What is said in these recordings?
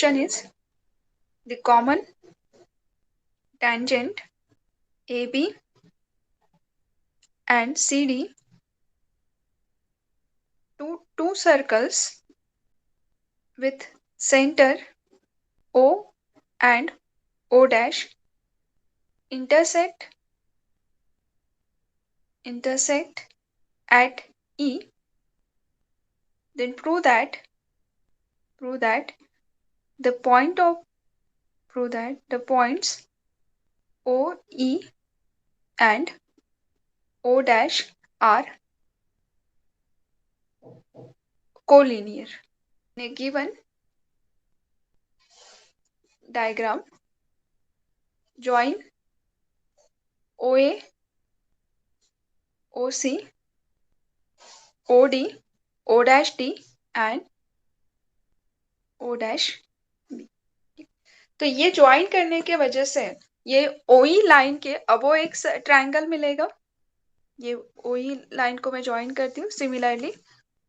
question is the common tangent AB and CD to two circles with center O and O dash intersect at E, then prove that the point of prove that the points O, E and O dash are collinear. In a given diagram, join OA, OC, OD, O dash D and O dash B. तो ये join करने के वजह से ये OE line के अब वो एक ट्रायंगल मिलेगा. ये OE लाइन को मैं ज्वाइन करती हूँ. सिमिलरली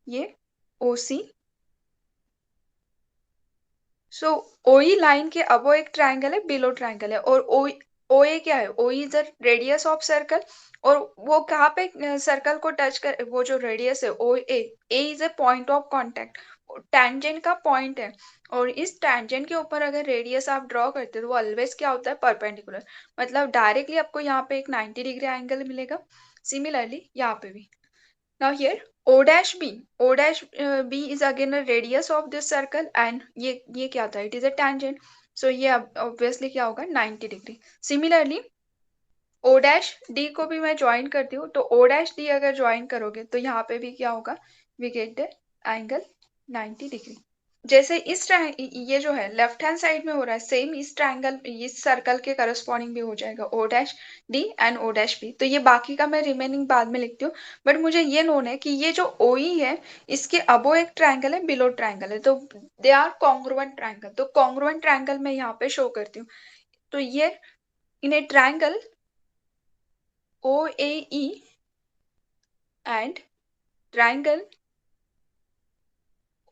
ये OC. सो OE लाइन के अब वो एक ट्रायंगल है, बिलो ट्रायंगल है. और OA क्या है? OE is the radius of circle. और वो कहाँ पे सर्कल को टच कर, वो जो रेडियस है OA, A is a point of contact, tangent का पॉइंट है. और इस टैंजेंट के ऊपर अगर रेडियस आप ड्रॉ करते हो तो वो ऑलवेज क्या होता है? परपेंडिकुलर. मतलब डायरेक्टली आपको यहाँ पे एक 90 डिग्री एंगल मिलेगा. सिमिलरली यहाँ पे भी. Now here O dash B is again a radius of this circle and ये क्या था? It is a tangent. So ये obviously क्या होगा? 90 degree. Similarly O dash D को भी मैं ज्वाइन करती हूँ, तो O dash D अगर ज्वाइन करोगे तो यहाँ पे भी क्या होगा? We get the angle 90 degree. जैसे ये जो है लेफ्ट हैंड साइड में हो रहा है, सेम इस ट्रायंगल इस सर्कल के करस्पॉन्डिंग भी हो जाएगा O dash D and O dash B. तो ये बाकी का मैं रिमेनिंग बाद में लिखती हूँ. बट मुझे ये नोन है कि ये जो OE है इसके अबो एक ट्रायंगल है, बिलो ट्रायंगल है, तो दे आर कॉन्ग्रुएंट ट्रायंगल. तो कॉन्ग्रुएंट ट्रायंगल मैं यहाँ पे शो करती हूँ. तो ये in a triangle OAE and triangle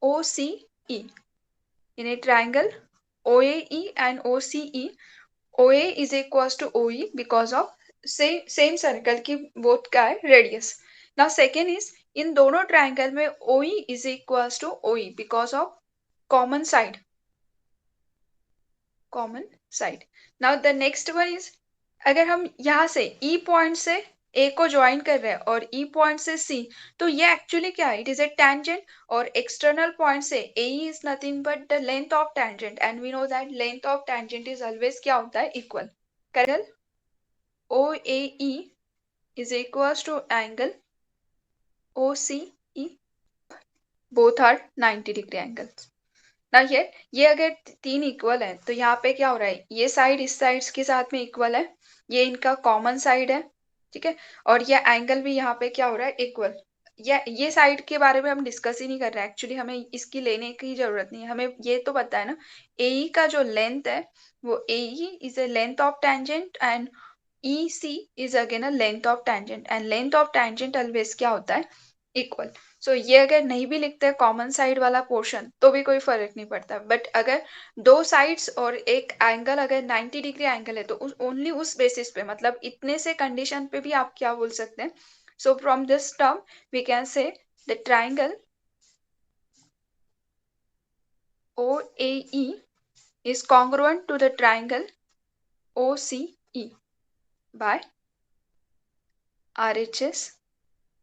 OCE. In a triangle OAE and OCE, OA is equals to OE because of same circle की both का है radius. Now second is इन दोनों triangle में OE is equals to OE because of common side. Now the next one is अगर हम यहाँ से E point से A को ज्वाइन कर रहे हैं और E पॉइंट से C, तो ये एक्चुअली क्या है? It is a tangent. और एक्सटर्नल पॉइंट से AE is nothing but the length of tangent and we know that length of tangent is always क्या होता है? Equal. Correct. OAE is equals to angle OCE. Both are 90 degree angles. ना ये अगर तीन equal है तो यहाँ पे क्या हो रहा है? ये साइड इस साइड के साथ में इक्वल है, ये इनका कॉमन साइड है. ठीक है. और ये एंगल भी यहाँ पे क्या हो रहा है? इक्वल. ये साइड के बारे में हम डिस्कस ही नहीं कर रहे हैं. एक्चुअली हमें इसकी लेने की जरूरत नहीं है. हमें ये तो पता है ना, AE का जो लेंथ है वो AE is a length of tangent and EC is again a length of tangent and length of tangent always क्या होता है? इक्वल. सो ये अगर नहीं भी लिखते हैं कॉमन साइड वाला पोर्शन तो भी कोई फर्क नहीं पड़ता. बट अगर दो साइड्स और एक एंगल अगर 90 डिग्री एंगल है तो ओनली उस बेसिस पे, मतलब इतने से कंडीशन पे भी आप क्या बोल सकते हैं? So from this term we can say the triangle OAE is congruent to the triangle OCE by RHS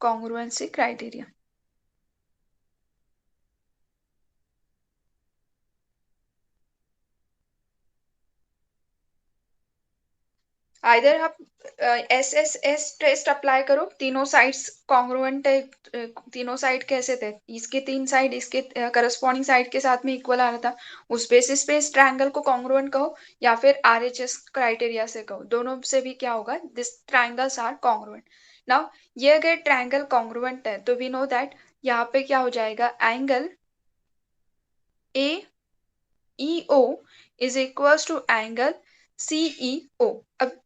congruency criteria. Either आप SSS टेस्ट अप्लाई करो, तीनों साइड्स कॉन्ग्रुएंट है. तीनों साइड कैसे थे? इसके तीन साइड इसके करस्पॉन्डिंग साइड के साथ में इक्वल आ रहा था. उस बेसिस पे इस ट्रायंगल को कॉन्ग्रुएंट कहो या फिर RHS क्राइटेरिया से कहो, दोनों से भी क्या होगा? This triangles are congruent. Now ये अगर ट्रायंगल कॉन्ग्रुएंट है तो वी नो दैट यहाँ पे क्या हो जाएगा? Angle AEO is equals to angle CEO. अब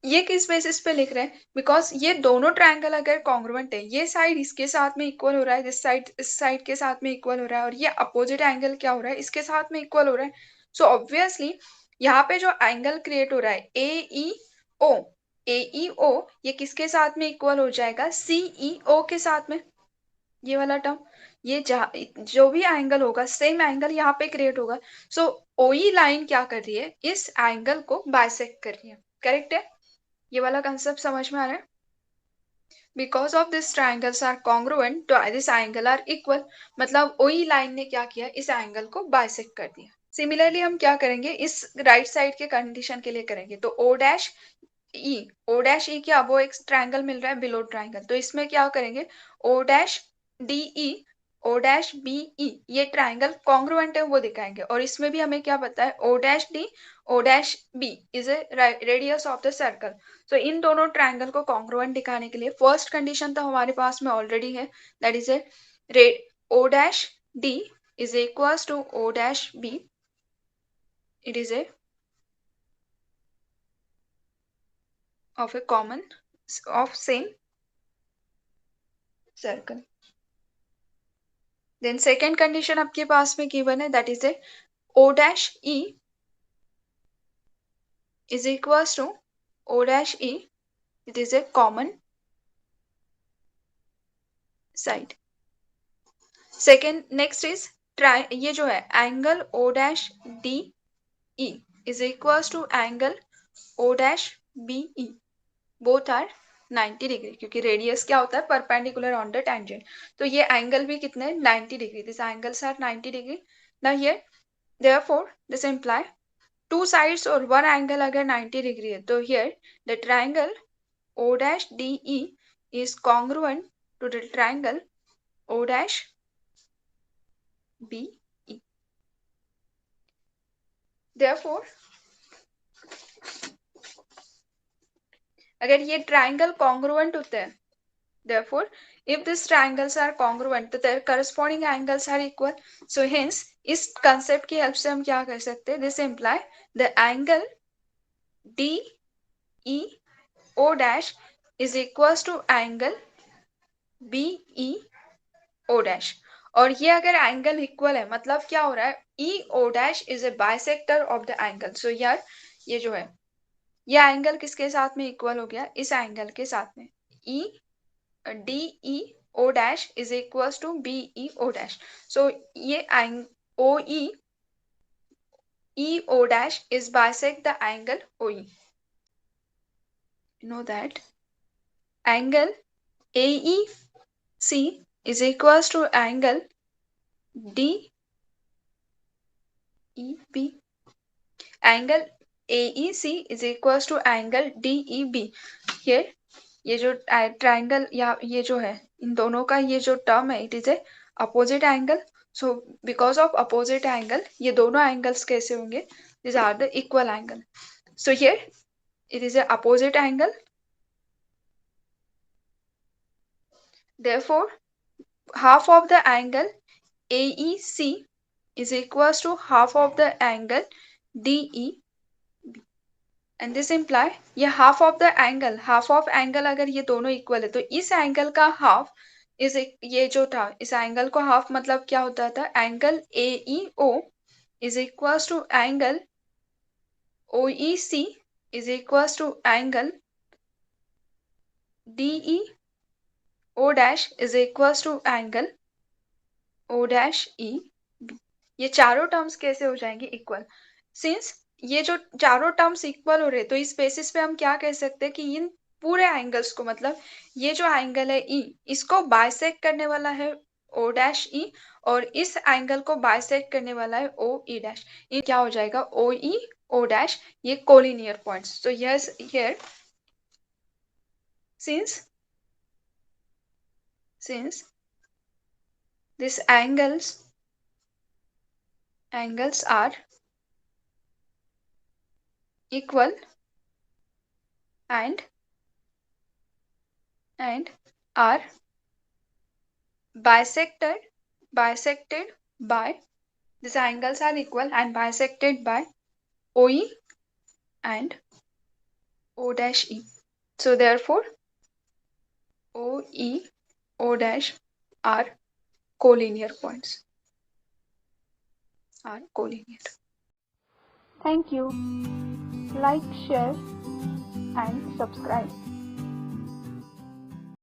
ये किस बेसिस पे लिख रहे हैं? बिकॉज ये दोनों ट्रायंगल अगर कॉन्ग्रुएंट है, ये साइड इसके साथ में इक्वल हो रहा है, दिस साइड इस साइड के साथ में इक्वल हो रहा है, और ये अपोजिट एंगल क्या हो रहा है, इसके साथ में इक्वल हो रहा है। सो ऑब्वियसली यहाँ पे जो एंगल क्रिएट हो रहा है AEO, AEO ये किसके साथ में इक्वल हो जाएगा? CEO के साथ में। ये वाला टर्म, ये जो भी एंगल होगा सेम एंगल यहाँ पे क्रिएट होगा। सो OE लाइन क्या कर रही है? इस एंगल को बाइसेक्ट कर रही है। करेक्ट है? ये वाला कंसेप्ट समझ में आ रहा है? Because of this triangles are congruent तो दिस एंगल आर इक्वल, मतलब OE लाइन ने क्या किया? इस एंगल को बाइसेक्ट कर दिया। सिमिलरली हम क्या करेंगे इस राइट साइड के कंडीशन के लिए करेंगे, तो O', क्या वो एक ट्राइंगल मिल रहा है बिलो ट्राइंगल, तो इसमें क्या करेंगे? O'DE, O'BE ये ट्राइंगल कॉन्ग्रुएंट है वो दिखाएंगे, और इसमें भी हमें क्या पता है? O'D, O'B is a radius of the circle. तो इन दोनों ट्राइंगल को कॉन्ग्रुएंट दिखाने के लिए फर्स्ट कंडीशन तो हमारे पास में ऑलरेडी है, that is a O'D is equals to O'B. It is a of a common of same circle. Then second condition आपके पास में given है, that is a O'E is equals to O'E. It is a common side. Second next is ये जो है angle O'DE is equals to angle O'BE. Both are 90 degree, क्योंकि radius क्या होता है? Perpendicular on the tangent. तो ये angle भी कितने? 90 degree. This angles are 90 degree. Now here therefore this imply two sides और वन एंगल अगर 90 डिग्री है, तो here the triangle O'DE is congruent to the triangle O'BE. Therefore अगर ये ट्रायंगल कॉन्ग्रुएंट होते हैं, therefore if these triangles are congruent तो their corresponding angles are equal. So hence इस कंसेप्ट की हेल्प से हम क्या कर सकते हैं? This imply the angle DEO' is equals to angle BEO'। और ये अगर एंगल इक्वल है, मतलब क्या हो रहा है? EO' is a bisector of the angle. So यार ये जो है ये एंगल किसके साथ में इक्वल हो गया? इस एंगल के साथ में। DEO' is equals to BEO'. So ये OEO' is bisect the angle OE. You know that angle AEC is equals to angle DEB. Angle AEC is equals to angle DEB. Here ये जो triangle या ये जो है इन दोनों का ये जो टर्म है, it is a opposite angle. So because of opposite angle ये दोनों एंगल्स कैसे होंगे? This are the equal angle. So here it is a opposite angle. Therefore half of the angle AEC is equals to half of the angle DEB. And this imply ये half of the angle, half of angle अगर ये दोनों equal है, तो इस angle का half इस ये जो था इस एंगल को हाफ मतलब क्या होता था? Angle AEO is equals to angle OEC is equals to angle DEO' is equals to angle O'EB. ये चारों टर्म्स कैसे हो जाएंगे? इक्वल. सिंस ये जो चारों टर्म्स इक्वल हो रहे, तो इस बेसिस पे हम क्या कह सकते हैं कि इन पूरे एंगल्स को, मतलब ये जो एंगल है E इसको बाइसेक्ट करने वाला है O'E, और इस एंगल को बाइसेक्ट करने वाला है OE'. ये क्या हो जाएगा? OE O' ये कोलिनियर पॉइंट्स. तो yes here since this angles are equal and are bisected by these angles are equal and bisected by OE and O dash E. So therefore, O, E, O dash are collinear points. Are collinear. Thank you. Like, share, and subscribe.